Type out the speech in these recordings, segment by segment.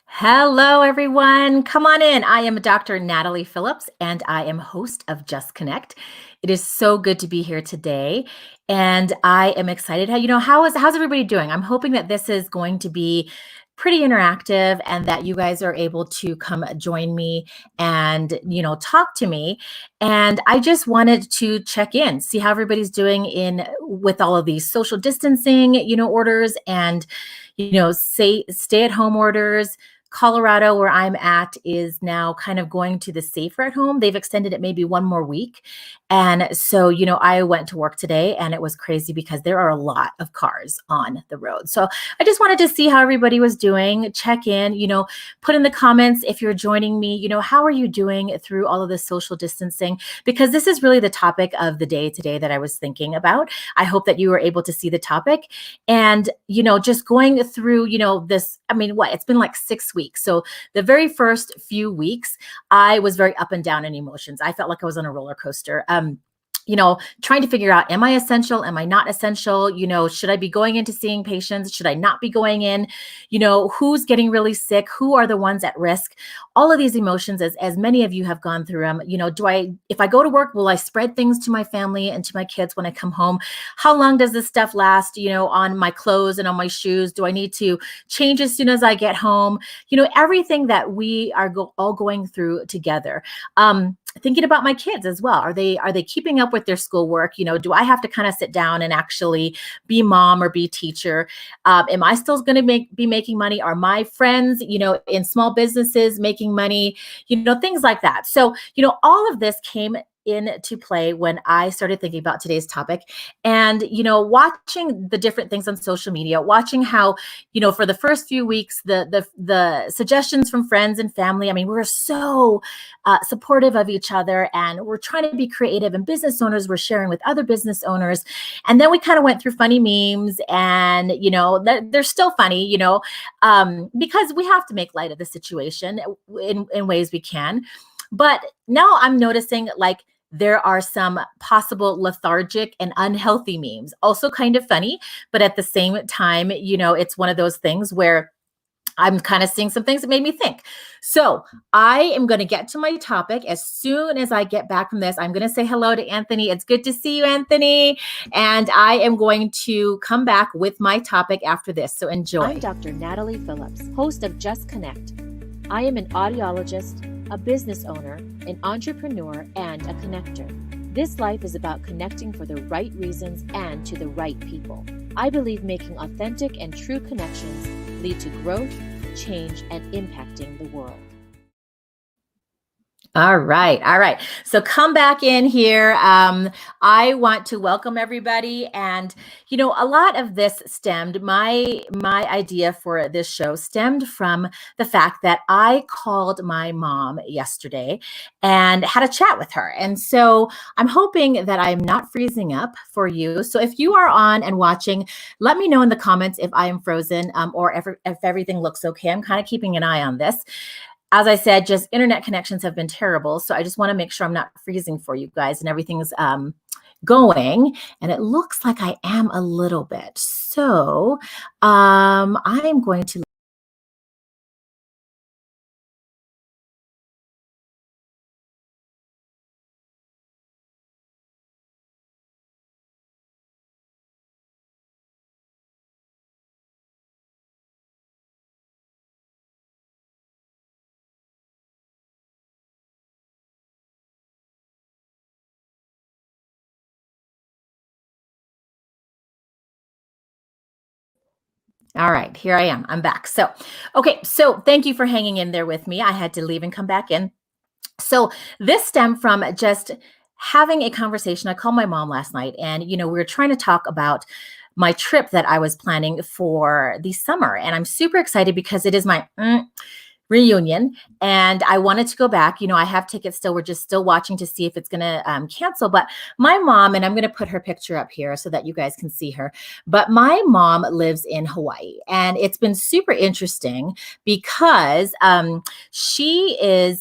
Hello, everyone. Come on in. I am Dr. Natalie Phillips, and I am host of Just Connect. It is so good to be here today, and I am excited. How's everybody doing? I'm hoping that this is going to be pretty interactive, and that you guys are able to come join me and talk to me. And I just wanted to check in, see how everybody's doing in with all of these social distancing, orders, and say stay at home orders. Colorado, where I'm at, is now kind of going to the safer at home. They've extended it maybe one more week. And so, I went to work today and it was crazy because there are a lot of cars on the road. So I just wanted to see how everybody was doing, check in, put in the comments if you're joining me, how are you doing through all of this social distancing? Because this is really the topic of the day today that I was thinking about. I hope that you were able to see the topic and, just going through, this, it's been like 6 weeks. So the very first few weeks, I was very up and down in emotions. I felt like I was on a roller coaster. Trying to figure out, am I essential? Am I not essential? Should I be going into seeing patients? Should I not be going in? Who's getting really sick? Who are the ones at risk? All of these emotions, as many of you have gone through them, if I go to work, will I spread things to my family and to my kids when I come home? How long does this stuff last, on my clothes and on my shoes? Do I need to change as soon as I get home? Everything that we are all going through together. Thinking about my kids as well. Are they keeping up with their schoolwork? Do I have to kind of sit down and actually be mom or be teacher? Am I still going to be making money? Are my friends, in small businesses making money? Things like that. So, all of this came into play when I started thinking about today's topic and, watching the different things on social media, watching how, for the first few weeks, the suggestions from friends and family, we were so supportive of each other and we're trying to be creative, and business owners were sharing with other business owners. And then we kind of went through funny memes and, they're still funny, because we have to make light of the situation in ways we can. But now I'm noticing there are some possible lethargic and unhealthy memes, also kind of funny, but at the same time, it's one of those things where I'm kind of seeing some things that made me think. So I am going to get to my topic as soon as I get back from this. I'm going to say hello to Anthony. It's good to see you, Anthony. And I am going to come back with my topic after this. So enjoy. I'm Dr. Natalie Phillips, host of Just Connect. I am an audiologist, a business owner, an entrepreneur, and a connector. This life is about connecting for the right reasons and to the right people. I believe making authentic and true connections lead to growth, change, and impacting the world. All right. So come back in here. I want to welcome everybody. And, a lot of this stemmed, my idea for this show stemmed from the fact that I called my mom yesterday and had a chat with her. And so I'm hoping that I'm not freezing up for you. So if you are on and watching, let me know in the comments if I am frozen or if everything looks okay. I'm kind of keeping an eye on this. As I said, just internet connections have been terrible. So I just want to make sure I'm not freezing for you guys and everything's going. And it looks like I am a little bit. So I'm going to All right, here I am. I'm back. So thank you for hanging in there with me. I had to leave and come back in. So this stemmed from just having a conversation. I called my mom last night and, we were trying to talk about my trip that I was planning for the summer. And I'm super excited because it is my reunion and I wanted to go back. I have tickets still. We're just still watching to see if it's going to cancel. But my mom, and I'm going to put her picture up here so that you guys can see her. But my mom lives in Hawaii and it's been super interesting because she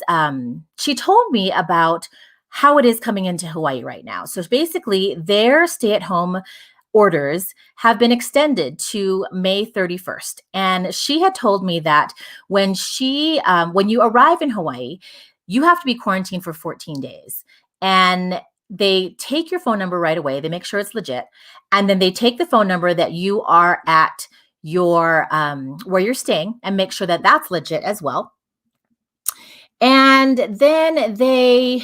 told me about how it is coming into Hawaii right now. So basically their stay-at-home orders have been extended to May 31st. And she had told me that when you arrive in Hawaii, you have to be quarantined for 14 days. And they take your phone number right away. They make sure it's legit. And then they take the phone number that you are at your where you're staying and make sure that that's legit as well. And then they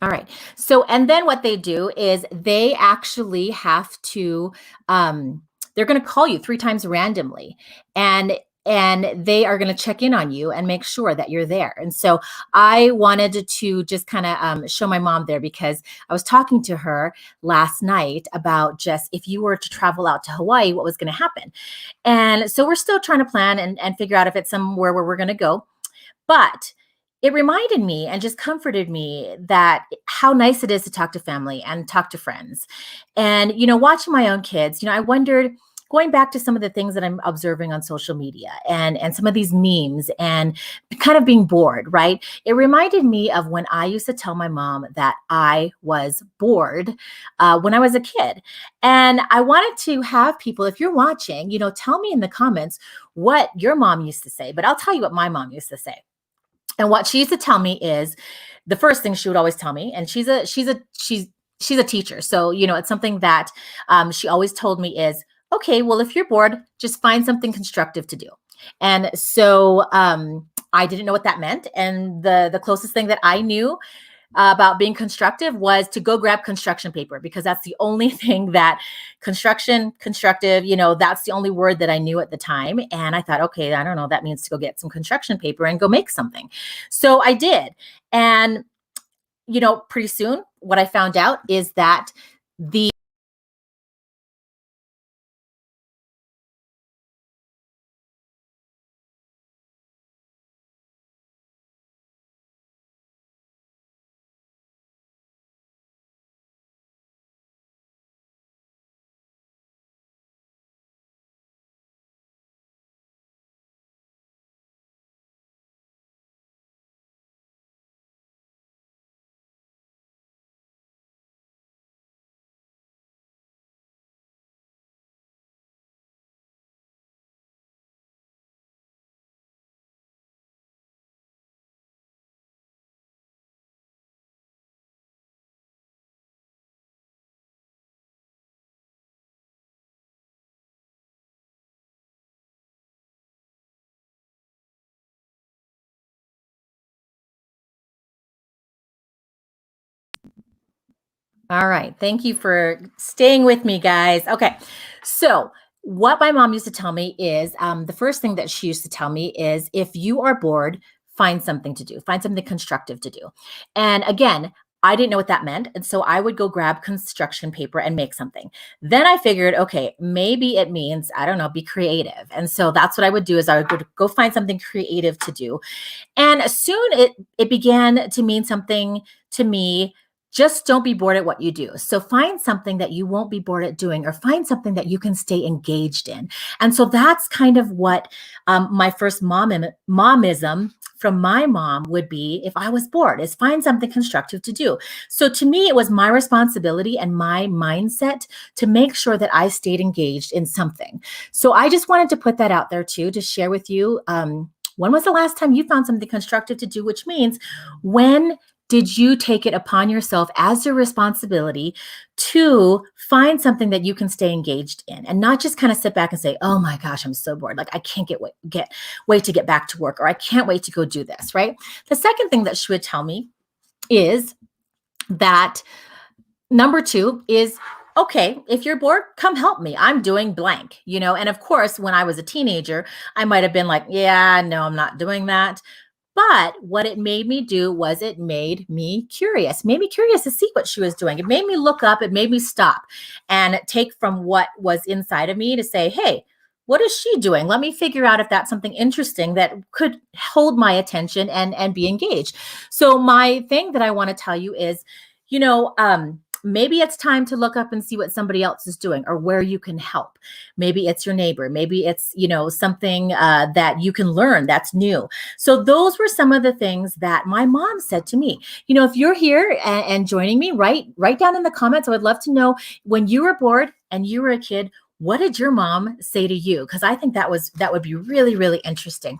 All right. So, and then what they do is they actually have to, they're going to call you 3 times randomly, and they are going to check in on you and make sure that you're there. And so I wanted to just kind of show my mom there, because I was talking to her last night about just if you were to travel out to Hawaii, what was going to happen. And so we're still trying to plan and figure out if it's somewhere where we're going to go. But it reminded me and just comforted me that how nice it is to talk to family and talk to friends. And, watching my own kids, I wondered, going back to some of the things that I'm observing on social media and some of these memes and kind of being bored, right? It reminded me of when I used to tell my mom that I was bored when I was a kid. And I wanted to have people, if you're watching, tell me in the comments what your mom used to say, but I'll tell you what my mom used to say. And what she used to tell me is the first thing she would always tell me, and she's a teacher. So, it's something that she always told me is, okay, well, if you're bored, just find something constructive to do. And so I didn't know what that meant. And the closest thing that I knew about being constructive was to go grab construction paper, because that's the only thing that constructive, that's the only word that I knew at the time. And I thought, okay, I don't know, that means to go get some construction paper and go make something. So I did. And, pretty soon what I found out is that the All right. Thank you for staying with me, guys. Okay. So, what my mom used to tell me is the first thing that she used to tell me is, if you are bored, find something to do, find something constructive to do. And again, I didn't know what that meant. And so I would go grab construction paper and make something. Then I figured, okay, maybe it means, I don't know, be creative. And so that's what I would do, is I would go find something creative to do. And soon it began to mean something to me. Just don't be bored at what you do. So find something that you won't be bored at doing, or find something that you can stay engaged in. And so that's kind of what my first momism from my mom would be if I was bored, is find something constructive to do. So to me, it was my responsibility and my mindset to make sure that I stayed engaged in something. So I just wanted to put that out there too, to share with you. When was the last time you found something constructive to do? Which means, when did you take it upon yourself as your responsibility to find something that you can stay engaged in, and not just kind of sit back and say, oh my gosh, I'm so bored. Like, I can't wait to get back to work, or I can't wait to go do this, right? The second thing that she would tell me is that number 2 is, okay, if you're bored, come help me. I'm doing blank, And of course, when I was a teenager, I might have been like, yeah, no, I'm not doing that. But what it made me do was, it made me curious, to see what she was doing. It made me look up, it made me stop and take from what was inside of me to say, hey, what is she doing? Let me figure out if that's something interesting that could hold my attention and be engaged. So my thing that I want to tell you is, maybe it's time to look up and see what somebody else is doing or where you can help. Maybe it's your neighbor. Maybe it's, something that you can learn that's new. So those were some of the things that my mom said to me. If you're here and joining me, write down in the comments. I would love to know, when you were bored and you were a kid, what did your mom say to you? Because I think that would be really, really interesting.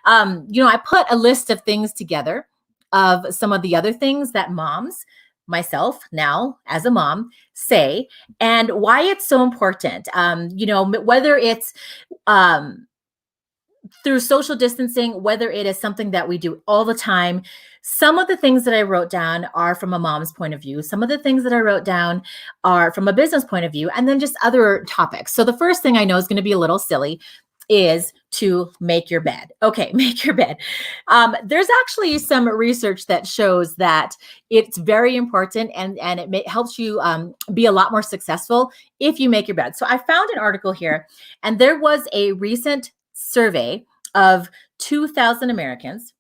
I put a list of things together of some of the other things that moms, myself now as a mom, say, and why it's so important. Whether it's through social distancing, whether it is something that we do all the time. Some of the things that I wrote down are from a mom's point of view. Some of the things that I wrote down are from a business point of view, and then just other topics. So the first thing I know is going to be a little silly is to make your bed. Okay, make your bed. There's actually some research that shows that it's very important, and helps you be a lot more successful if you make your bed. So I found an article here, and there was a recent survey of 2,000 Americans,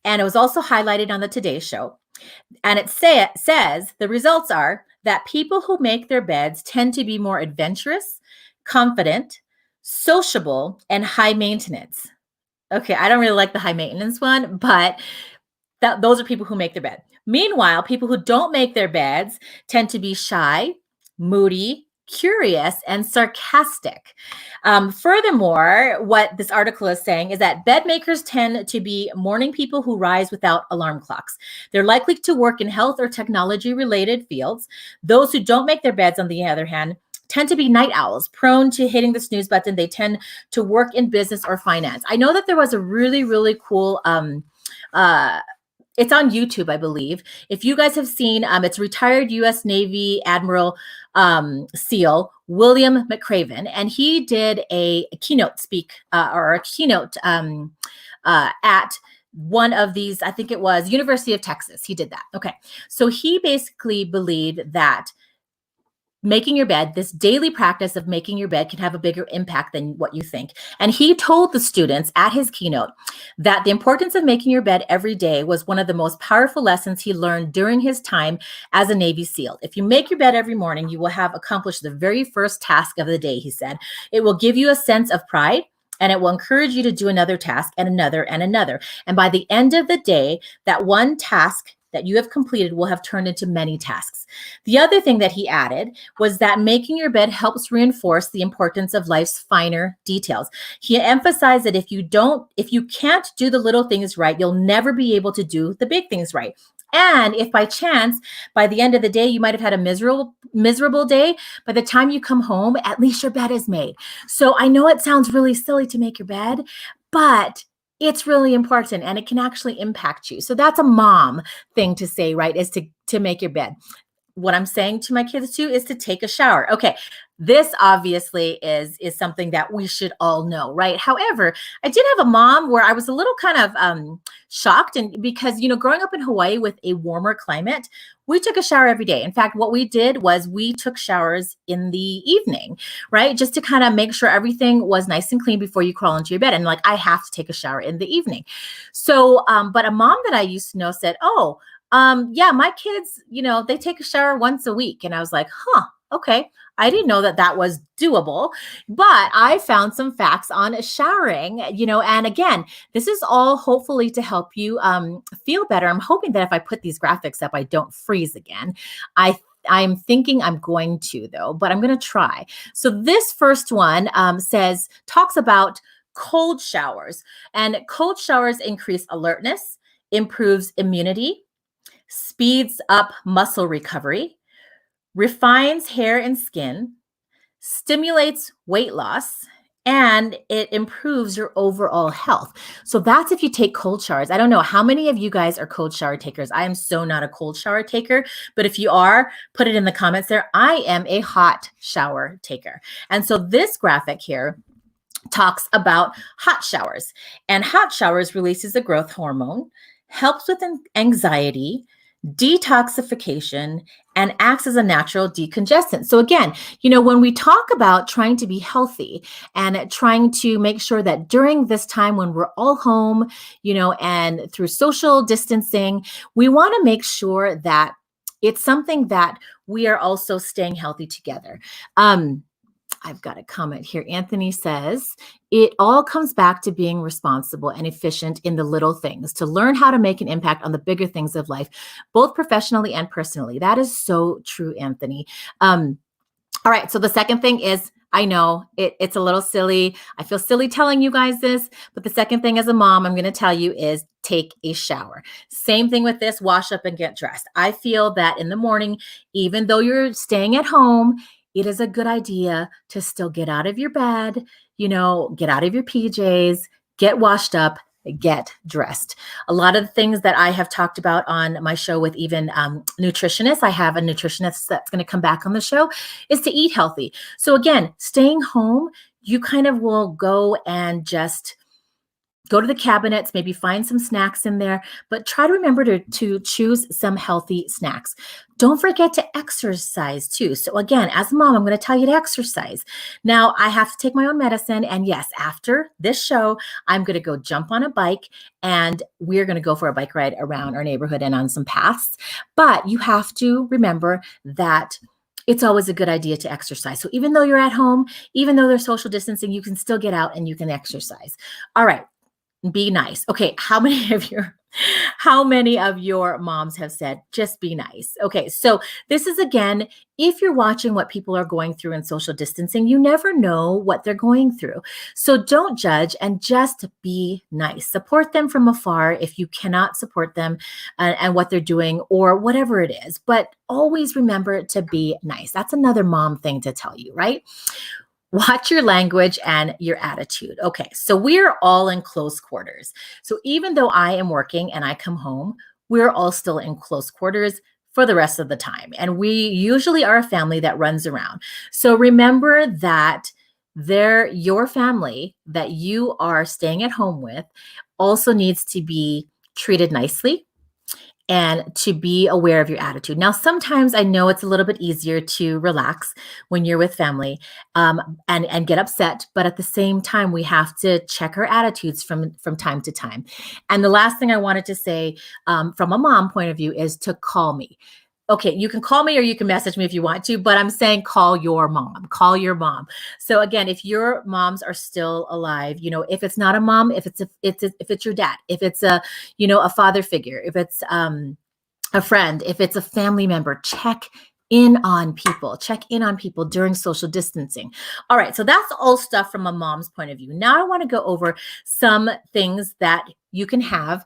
and it was also highlighted on the Today Show. And it says the results are that people who make their beds tend to be more adventurous, confident, sociable, and high maintenance. Okay, I don't really like the high maintenance one, but those are people who make their bed. Meanwhile, people who don't make their beds tend to be shy, moody, curious, and sarcastic. Furthermore, what this article is saying is that bed makers tend to be morning people who rise without alarm clocks. They're likely to work in health or technology related fields. Those who don't make their beds, on the other hand, tend to be night owls, prone to hitting the snooze button. They tend to work in business or finance. I know that there was a really, really cool it's on YouTube, I believe. If you guys have seen, it's retired U.S. Navy Admiral SEAL William McRaven, and he did a keynote or a keynote at one of these, I think it was University of Texas. He did that. Okay. So he basically believed that making your bed, this daily practice of making your bed, can have a bigger impact than what you think. And he told the students at his keynote that the importance of making your bed every day was one of the most powerful lessons he learned during his time as a Navy SEAL. If you make your bed every morning, you will have accomplished the very first task of the day, he said. It will give you a sense of pride, and it will encourage you to do another task and another and another. And by the end of the day, that one task that you have completed will have turned into many tasks. The other thing that he added was that making your bed helps reinforce the importance of life's finer details. He emphasized that if you can't do the little things right, you'll never be able to do the big things right. And if by chance, by the end of the day, you might have had a miserable day, by the time you come home, at least your bed is made. So I know it sounds really silly to make your bed, but it's really important, and it can actually impact you. So that's a mom thing to say, right? Is to make your bed. What I'm saying to my kids too is to take a shower. Okay. This obviously is something that we should all know, right? However, I did have a mom where I was a little kind of shocked, and because, growing up in Hawaii with a warmer climate, we took a shower every day. In fact, what we did was we took showers in the evening, right? Just to kind of make sure everything was nice and clean before you crawl into your bed. And like, I have to take a shower in the evening. So, but a mom that I used to know said, oh, yeah, my kids, they take a shower once a week. And I was like, huh, okay. I didn't know that was doable, but I found some facts on showering, and again, this is all hopefully to help you feel better. I'm hoping that if I put these graphics up, I don't freeze again. I'm thinking I'm going to, though, but I'm going to try. So this first one talks about cold showers, and cold showers increase alertness, improves immunity, speeds up muscle recovery, refines hair and skin, stimulates weight loss, and it improves your overall health. So that's if you take cold showers. I don't know how many of you guys are cold shower takers. I am so not a cold shower taker, but if you are, put it in the comments there. I am a hot shower taker. And so this graphic here talks about hot showers, and hot showers releases a growth hormone, helps with anxiety, detoxification, and acts as a natural decongestant. So again, when we talk about trying to be healthy and trying to make sure that during this time when we're all home, and through social distancing, we want to make sure that it's something that we are also staying healthy together. I've got a comment here. Anthony says, it all comes back to being responsible and efficient in the little things, to learn how to make an impact on the bigger things of life, both professionally and personally. That is so true, Anthony. All right. So the second thing is, I know it's a little silly. I feel silly telling you guys this, but the second thing as a mom, I'm going to tell you is take a shower. Same thing with this, wash up and get dressed. I feel that in the morning, even though you're staying at home, it is a good idea to still get out of your bed, get out of your PJs, get washed up, get dressed. A lot of the things that I have talked about on my show with even nutritionists, I have a nutritionist that's going to come back on the show, is to eat healthy. So again, staying home, you kind of will go and just go to the cabinets, maybe find some snacks in there, but try to remember to choose some healthy snacks. Don't forget to exercise too. So again, as a mom, I'm going to tell you to exercise. Now, I have to take my own medicine. And yes, after this show, I'm going to go jump on a bike and we're going to go for a bike ride around our neighborhood and on some paths. But you have to remember that it's always a good idea to exercise. So even though you're at home, even though there's social distancing, you can still get out and you can exercise. All right. Be nice. Okay, how many of your moms have said just be nice? Okay, so this is again, if you're watching what people are going through in social distancing, you never know what they're going through. So don't judge and just be nice. Support them from afar if you cannot support them and what they're doing or whatever it is. But always remember to be nice. That's another mom thing to tell you, right? Watch your language and your attitude. Okay, so we're all in close quarters. So even though I am working and I come home, we're all still in close quarters for the rest of the time. And we usually are a family that runs around. So remember that your family that you are staying at home with also needs to be treated nicely and to be aware of your attitude. Now, sometimes I know it's a little bit easier to relax when you're with family and get upset, but at the same time, we have to check our attitudes from time to time. And the last thing I wanted to say from a mom point of view is to call me. Okay, you can call me or you can message me if you want to, but I'm saying call your mom. Call your mom. So again, if your moms are still alive, if it's not a mom, if it's your dad, if it's a father figure, if it's a friend, if it's a family member, check in on people during social distancing. All right, so that's all stuff from a mom's point of view. Now I want to go over some things that you can have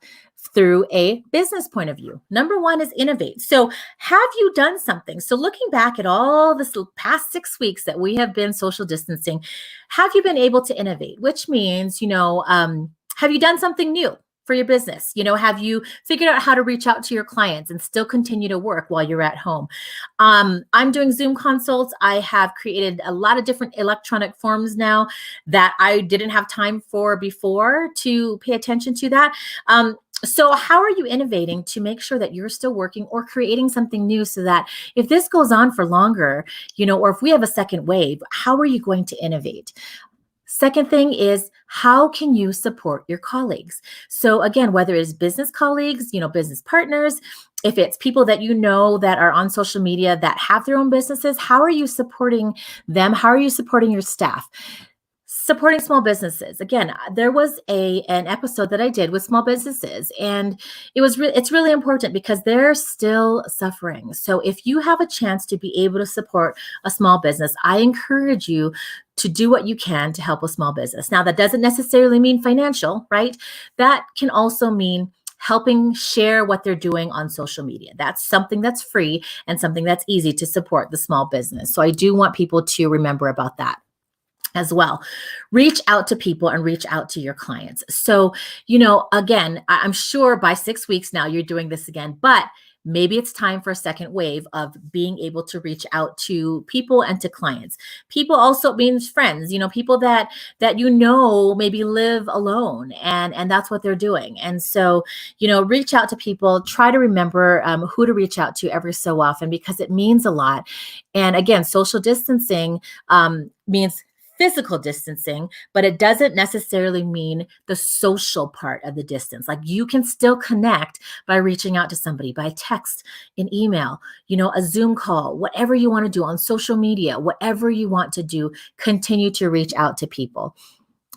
through a business point of view. Number one is innovate. So have you done something? So looking back at all this past 6 weeks that we have been social distancing, have you been able to innovate? Which means, have you done something new for your business? Have you figured out how to reach out to your clients and still continue to work while you're at home? I'm doing Zoom consults. I have created a lot of different electronic forms now that I didn't have time for before to pay attention to that. So how are you innovating to make sure that you're still working or creating something new so that if this goes on for longer, or if we have a second wave, how are you going to innovate? Second thing is, how can you support your colleagues? So again, whether it's business colleagues, business partners, if it's people that that are on social media that have their own businesses, how are you supporting them? How are you supporting your staff? Supporting small businesses. Again, there was an episode that I did with small businesses, and it's really important because they're still suffering. So if you have a chance to be able to support a small business, I encourage you to do what you can to help a small business. Now, that doesn't necessarily mean financial, right? That can also mean helping share what they're doing on social media. That's something that's free and something that's easy to support the small business. So I do want people to remember about that as well. Reach out to people and reach out to your clients. So, again, I'm sure by 6 weeks now you're doing this again, but maybe it's time for a second wave of being able to reach out to people and to clients. People also means friends, people that maybe live alone, and that's what they're doing. And so, reach out to people, try to remember who to reach out to every so often, because it means a lot. And again, social distancing means physical distancing, but it doesn't necessarily mean the social part of the distance. Like, you can still connect by reaching out to somebody by text, an email, a Zoom call, whatever you want to do on social media, whatever you want to do, continue to reach out to people.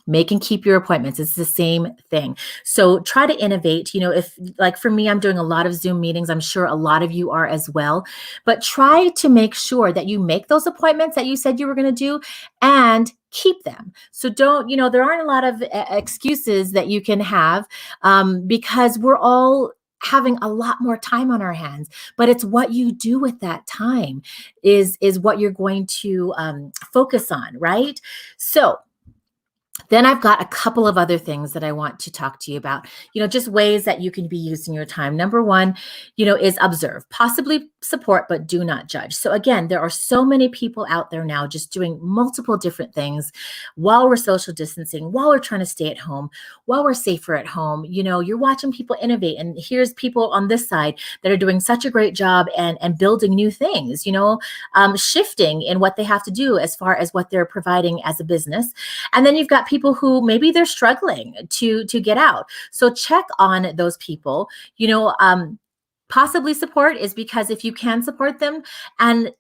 Make and keep your appointments. It's the same thing. So try to innovate. If, like, for me, I'm doing a lot of Zoom meetings. I'm sure a lot of you are as well. But try to make sure that you make those appointments that you said you were going to do and keep them. So don't, there aren't a lot of excuses that you can have, because we're all having a lot more time on our hands. But it's what you do with that time is what you're going to focus on, right? So then I've got a couple of other things that I want to talk to you about, just ways that you can be using your time. Number one, is observe, possibly support, but do not judge. So again, there are so many people out there now just doing multiple different things while we're social distancing, while we're trying to stay at home, while we're safer at home. You're watching people innovate, and here's people on this side that are doing such a great job and building new things, shifting in what they have to do as far as what they're providing as a business. And then you've got people who maybe they're struggling to get out. So check on those people. Possibly support is because if you can support them, and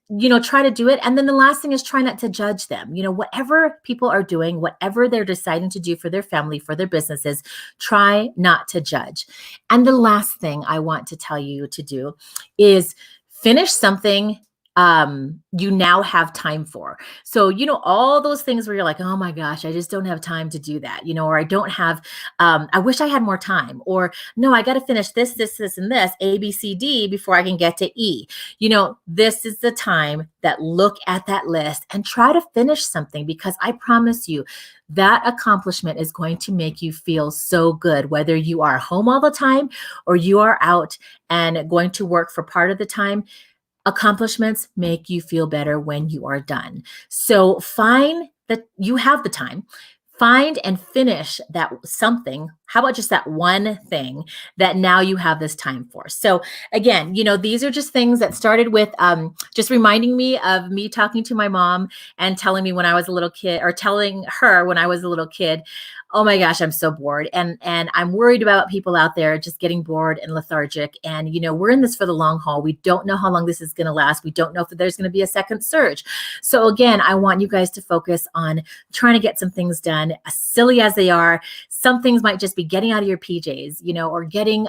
try to do it. And then the last thing is try not to judge them. Whatever people are doing, whatever they're deciding to do for their family, for their businesses, try not to judge. And the last thing I want to tell you to do is finish something you now have time for. So, all those things where you're like, oh my gosh, I just don't have time to do that, or I don't have, I wish I had more time, or no, I got to finish this, and this, A, B, C, D before I can get to E. This is the time that look at that list and try to finish something, because I promise you that accomplishment is going to make you feel so good, whether you are home all the time or you are out and going to work for part of the time. Accomplishments make you feel better when you are done. So find that you have the time. Find and finish that something. How about just that one thing that now you have this time for? So again, these are just things that started with just reminding me of me talking to my mom and telling me when I was a little kid, or telling her when I was a little kid, oh my gosh, I'm so bored. And I'm worried about people out there just getting bored and lethargic. And, we're in this for the long haul. We don't know how long this is going to last. We don't know if there's going to be a second surge. So again, I want you guys to focus on trying to get some things done, as silly as they are. Some things might just be getting out of your PJs, or getting,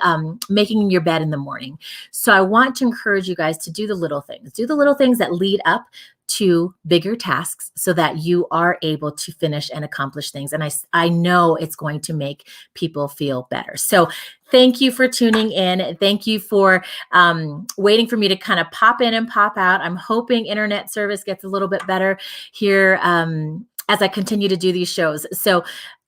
making your bed in the morning. So I want to encourage you guys to do the little things that lead up to bigger tasks, so that you are able to finish and accomplish things. And I know it's going to make people feel better. So thank you for tuning in. Thank you for waiting for me to kind of pop in and pop out. I'm hoping internet service gets a little bit better here as I continue to do these shows. So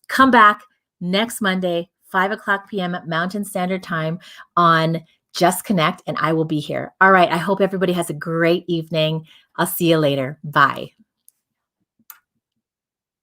come back next Monday, 5:00 p.m. Mountain Standard Time on Just Connect, and I will be here. All right. I hope everybody has a great evening. I'll see you later. Bye.